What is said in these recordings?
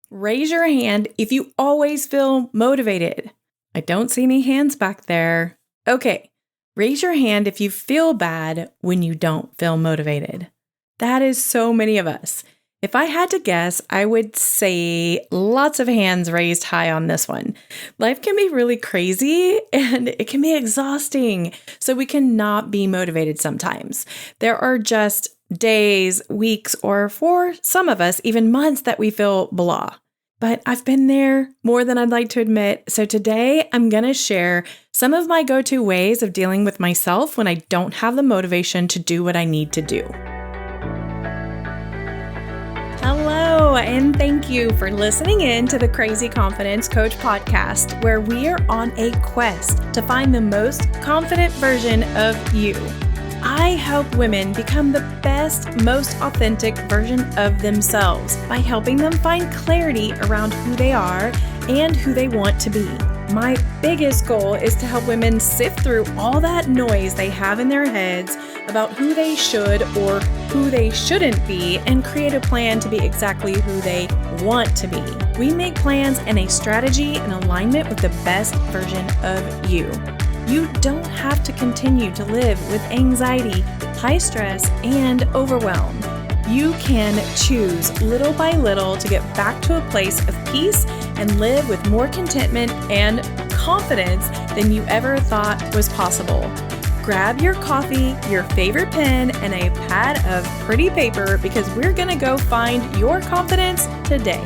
Raise your hand if you always feel motivated. I don't see any hands back there. Okay, raise your hand if you feel bad when you don't feel motivated. That is so many of us. If I had to guess, I would say lots of hands raised high on this one. Life can be really crazy and it can be exhausting, so we cannot be motivated sometimes. There are just days, weeks, or for some of us, even months that we feel blah. But I've been there more than I'd like to admit. So today I'm going to share some of my go-to ways of dealing with myself when I don't have the motivation to do what I need to do. Hello, and thank you for listening in to the Crazy Confidence Coach podcast, where we are on a quest to find the most confident version of you. I help women become the best, most authentic version of themselves by helping them find clarity around who they are and who they want to be. My biggest goal is to help women sift through all that noise they have in their heads about who they should or who they shouldn't be and create a plan to be exactly who they want to be. We make plans and a strategy in alignment with the best version of you. You don't have to continue to live with anxiety, high stress, and overwhelm. You can choose little by little to get back to a place of peace and live with more contentment and confidence than you ever thought was possible. Grab your coffee, your favorite pen, and a pad of pretty paper because we're going to go find your confidence today.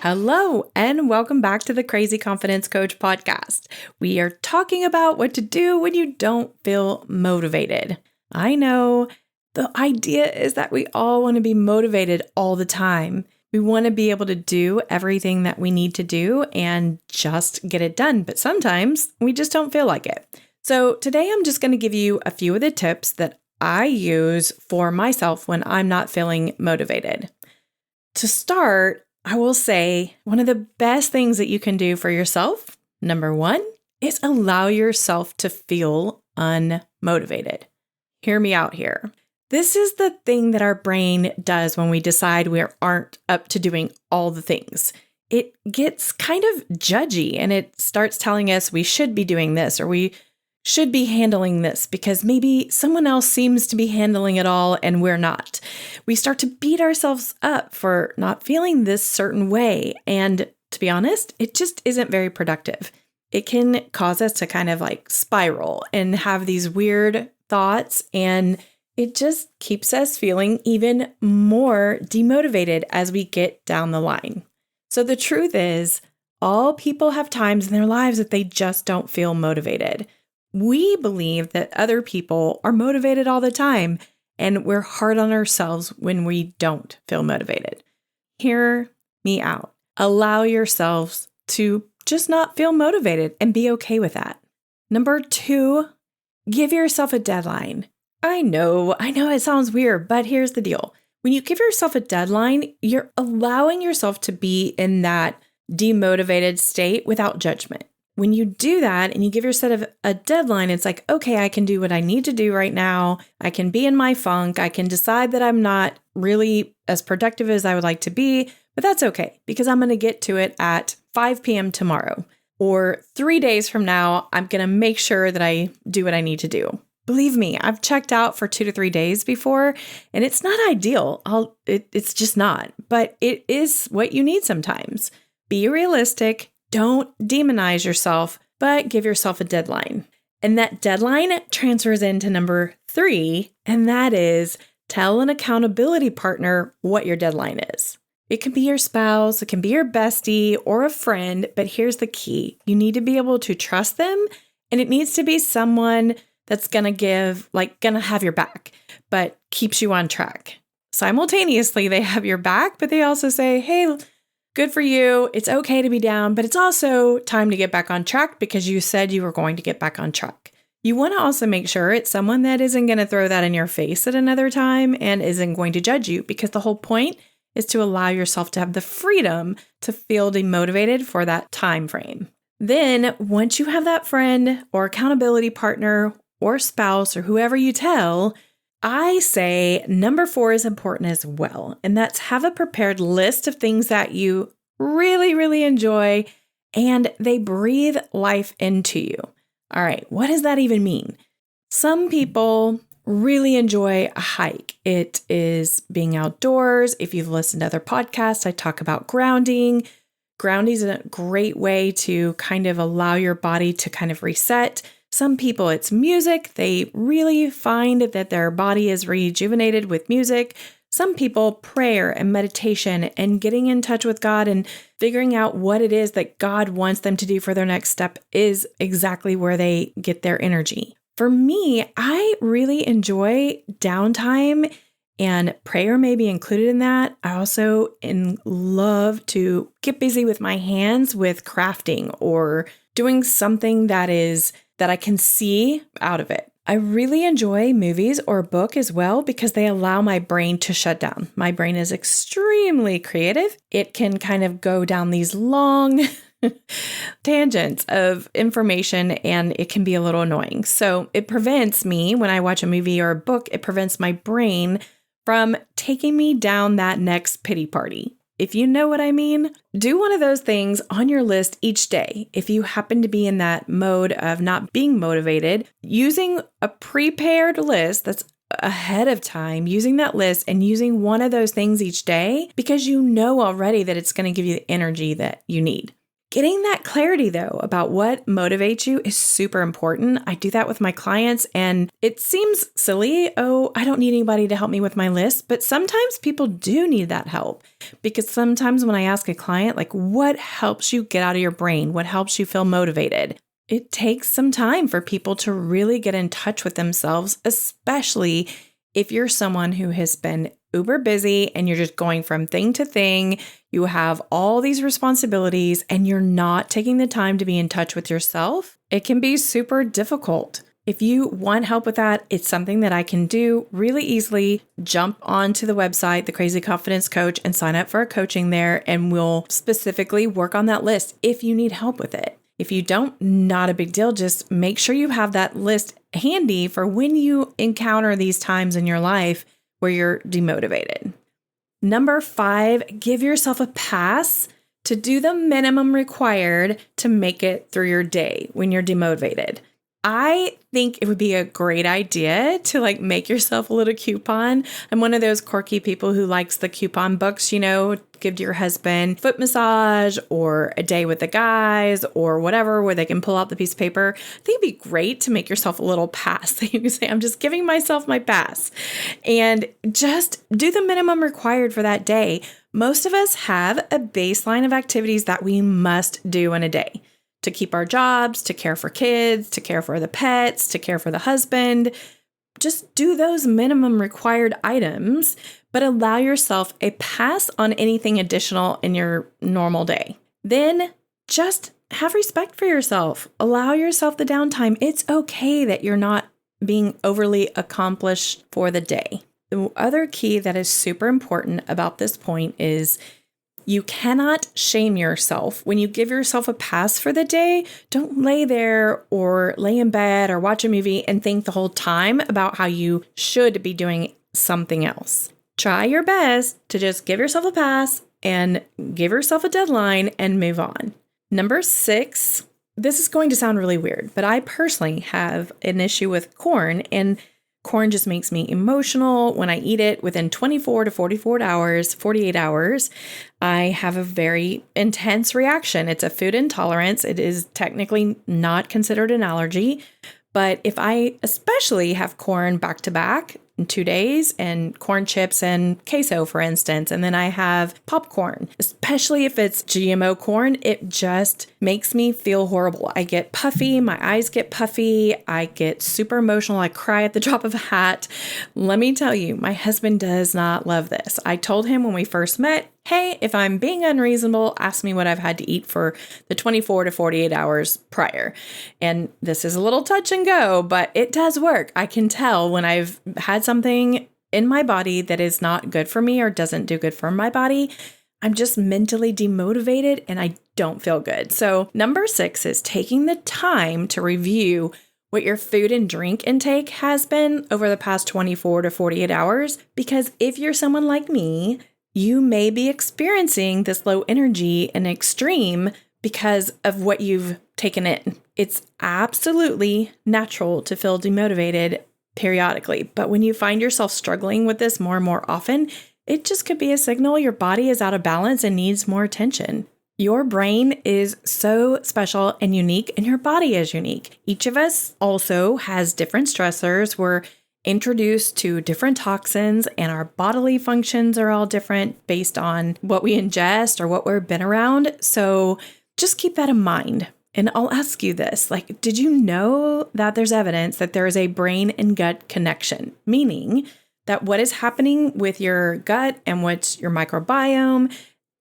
Hello, and welcome back to the Crazy Confidence Coach podcast. We are talking about what to do when you don't feel motivated. I know the idea is that we all want to be motivated all the time. We want to be able to do everything that we need to do and just get it done. But sometimes we just don't feel like it. So today I'm just going to give you a few of the tips that I use for myself when I'm not feeling motivated. To start, I will say one of the best things that you can do for yourself, number one, is allow yourself to feel unmotivated. Hear me out here. This is the thing that our brain does when we decide we aren't up to doing all the things. It gets kind of judgy and it starts telling us we should be doing this or we should be handling this because maybe someone else seems to be handling it all and we're not. We start to beat ourselves up for not feeling this certain way. And to be honest, it just isn't very productive. It can cause us to kind of like spiral and have these weird thoughts, and it just keeps us feeling even more demotivated as we get down the line. So the truth is, all people have times in their lives that they just don't feel motivated. We believe that other people are motivated all the time, and we're hard on ourselves when we don't feel motivated. Hear me out. Allow yourselves to just not feel motivated and be okay with that. Number two, give yourself a deadline. I know it sounds weird, but here's the deal. When you give yourself a deadline, you're allowing yourself to be in that demotivated state without judgment. When you do that and you give yourself a deadline, it's like, okay, I can do what I need to do right now. I can be in my funk. I can decide that I'm not really as productive as I would like to be, but that's okay because I'm going to get to it at 5 p.m. tomorrow or 3 days from now. I'm going to make sure that I do what I need to do. Believe me, I've checked out for 2 to 3 days before, and it's not ideal. It's just not, but it is what you need sometimes. Be realistic. Don't demonize yourself, but give yourself a deadline. And that deadline transfers into number 3, and that is tell an accountability partner what your deadline is. It can be your spouse, it can be your bestie or a friend, but here's the key. You need to be able to trust them, and it needs to be someone that's going to have your back, but keeps you on track. Simultaneously, they have your back, but they also say, hey, good for you. It's okay to be down, but it's also time to get back on track because you said you were going to get back on track. You want to also make sure it's someone that isn't going to throw that in your face at another time and isn't going to judge you, because the whole point is to allow yourself to have the freedom to feel demotivated for that time frame. Then once you have that friend or accountability partner or spouse or whoever you tell, I say number 4 is important as well, and that's have a prepared list of things that you really, really enjoy and they breathe life into you. All right, what does that even mean? Some people really enjoy a hike. It is being outdoors. If you've listened to other podcasts, I talk about grounding. Grounding is a great way to kind of allow your body to kind of reset. Some people, it's music. They really find that their body is rejuvenated with music. Some people, prayer and meditation and getting in touch with God and figuring out what it is that God wants them to do for their next step is exactly where they get their energy. For me, I really enjoy downtime and prayer may be included in that. I also love to get busy with my hands with crafting or doing something that I can see out of it. I really enjoy movies or a book as well because they allow my brain to shut down. My brain is extremely creative. It can kind of go down these long tangents of information and it can be a little annoying. So it prevents me, when I watch a movie or a book, it prevents my brain from taking me down that next pity party. If you know what I mean, do one of those things on your list each day. If you happen to be in that mode of not being motivated, using a prepared list that's ahead of time, using that list and using one of those things each day because you know already that it's going to give you the energy that you need. Getting that clarity, though, about what motivates you is super important. I do that with my clients, and it seems silly. Oh, I don't need anybody to help me with my list. But sometimes people do need that help because sometimes when I ask a client, like, what helps you get out of your brain? What helps you feel motivated? It takes some time for people to really get in touch with themselves, especially if you're someone who has been uber busy and you're just going from thing to thing, you have all these responsibilities and you're not taking the time to be in touch with yourself, it can be super difficult. If you want help with that, it's something that I can do really easily. Jump onto the website, The Crazy Confidence Coach, and sign up for a coaching there, and we'll specifically work on that list if you need help with it. If you don't, not a big deal. Just make sure you have that list handy for when you encounter these times in your life where you're demotivated. Number 5, give yourself a pass to do the minimum required to make it through your day when you're demotivated. I think it would be a great idea to make yourself a little coupon. I'm one of those quirky people who likes the coupon books, give to your husband foot massage or a day with the guys or whatever, where they can pull out the piece of paper. I think it'd be great to make yourself a little pass. You can say, I'm just giving myself my pass and just do the minimum required for that day. Most of us have a baseline of activities that we must do in a day. To keep our jobs, to care for kids, to care for the pets, to care for the husband. Just do those minimum required items, but allow yourself a pass on anything additional in your normal day. Then just have respect for yourself. Allow yourself the downtime. It's okay that you're not being overly accomplished for the day. The other key that is super important about this point is you cannot shame yourself. When you give yourself a pass for the day, don't lay there or lay in bed or watch a movie and think the whole time about how you should be doing something else. Try your best to just give yourself a pass and give yourself a deadline and move on. Number 6, this is going to sound really weird, but I personally have an issue with corn, and corn just makes me emotional. When I eat it within 24 to 48 hours, I have a very intense reaction. It's a food intolerance. It is technically not considered an allergy. But if I especially have corn back to back in 2 days and corn chips and queso, for instance, and then I have popcorn, especially if it's GMO corn, it just makes me feel horrible. I get puffy. My eyes get puffy. I get super emotional. I cry at the drop of a hat. Let me tell you, my husband does not love this. I told him when we first met, hey, if I'm being unreasonable, ask me what I've had to eat for the 24 to 48 hours prior. And this is a little touch and go, but it does work. I can tell when I've had something in my body that is not good for me or doesn't do good for my body. I'm just mentally demotivated and I don't feel good. So number 6 is taking the time to review what your food and drink intake has been over the past 24 to 48 hours. Because if you're someone like me, you may be experiencing this low energy and extreme because of what you've taken in. It's absolutely natural to feel demotivated periodically. But when you find yourself struggling with this more and more often, it just could be a signal your body is out of balance and needs more attention. Your brain is so special and unique, and your body is unique. Each of us also has different stressors. We're introduced to different toxins, and our bodily functions are all different based on what we ingest or what we've been around. So just keep that in mind. And I'll ask you this, did you know that there's evidence that there is a brain and gut connection? Meaning that what is happening with your gut and what's your microbiome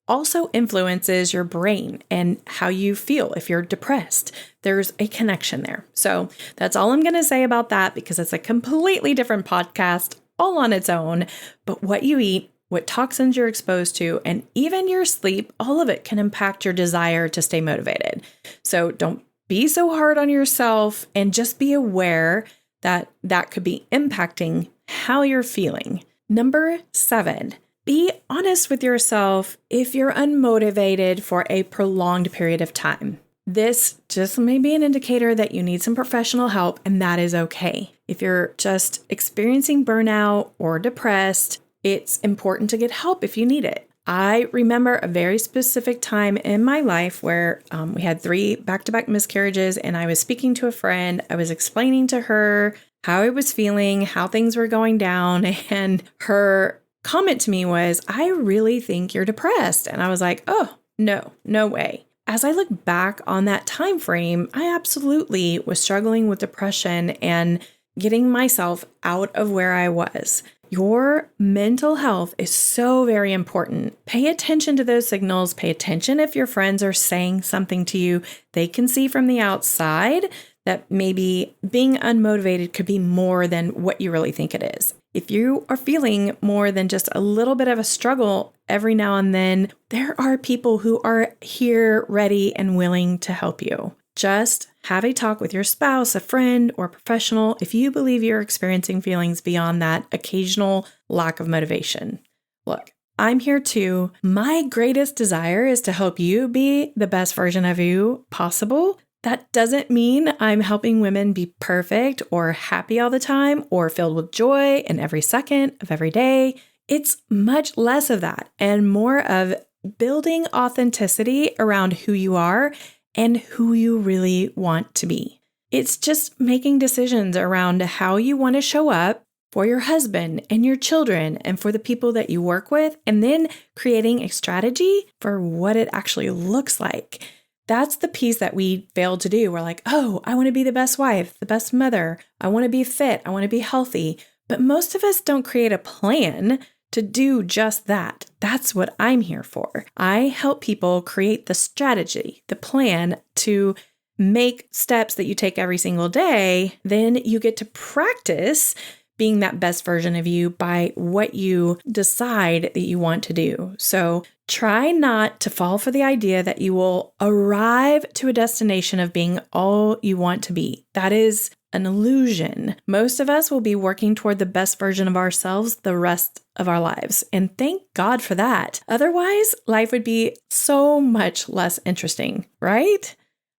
also influences your brain and how you feel if you're depressed. There's a connection there. So that's all I'm going to say about that, because it's a completely different podcast all on its own. But what you eat, what toxins you're exposed to, and even your sleep, all of it can impact your desire to stay motivated. So don't be so hard on yourself, and just be aware that that could be impacting how you're feeling. Number 7, be honest with yourself if you're unmotivated for a prolonged period of time. This just may be an indicator that you need some professional help, and that is okay. If you're just experiencing burnout or depressed, it's important to get help if you need it. I remember a very specific time in my life where we had 3 back-to-back miscarriages, and I was speaking to a friend. I was explaining to her how I was feeling, how things were going down, and her comment to me was, "I really think you're depressed." And I was like, "Oh, no way." As I look back on that time frame, I absolutely was struggling with depression and getting myself out of where I was. Your mental health is so very important. Pay attention to those signals. Pay attention if your friends are saying something to you they can see from the outside that maybe being unmotivated could be more than what you really think it is. If you are feeling more than just a little bit of a struggle every now and then, there are people who are here, ready, and willing to help you. Just have a talk with your spouse, a friend, or a professional if you believe you're experiencing feelings beyond that occasional lack of motivation. Look, I'm here too. My greatest desire is to help you be the best version of you possible. That doesn't mean I'm helping women be perfect or happy all the time or filled with joy in every second of every day. It's much less of that and more of building authenticity around who you are and who you really want to be. It's just making decisions around how you want to show up for your husband and your children and for the people that you work with, and then creating a strategy for what it actually looks like. That's the piece that we fail to do. We're like, oh, I want to be the best wife, the best mother. I want to be fit. I want to be healthy. But most of us don't create a plan to do just that. That's what I'm here for. I help people create the strategy, the plan to make steps that you take every single day. Then you get to practice being that best version of you by what you decide that you want to do. So try not to fall for the idea that you will arrive to a destination of being all you want to be. That is an illusion. Most of us will be working toward the best version of ourselves the rest of our lives. And thank God for that. Otherwise, life would be so much less interesting, right?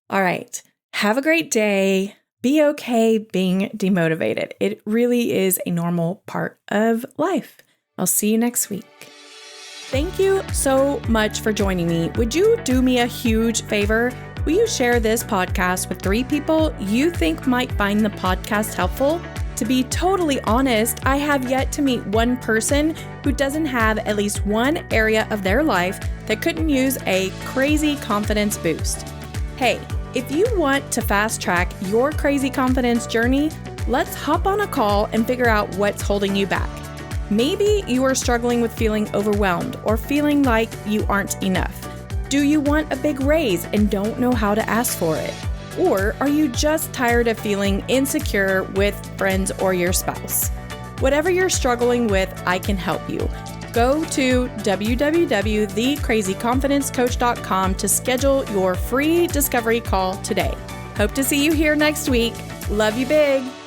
All right. Have a great day. Be okay being demotivated. It really is a normal part of life. I'll see you next week. Thank you so much for joining me. Would you do me a huge favor? Will you share this podcast with 3 people you think might find the podcast helpful? To be totally honest, I have yet to meet one person who doesn't have at least one area of their life that couldn't use a crazy confidence boost. Hey, if you want to fast track your crazy confidence journey, let's hop on a call and figure out what's holding you back. Maybe you are struggling with feeling overwhelmed or feeling like you aren't enough. Do you want a big raise and don't know how to ask for it? Or are you just tired of feeling insecure with friends or your spouse? Whatever you're struggling with, I can help you. Go to www.thecrazyconfidencecoach.com to schedule your free discovery call today. Hope to see you here next week. Love you big.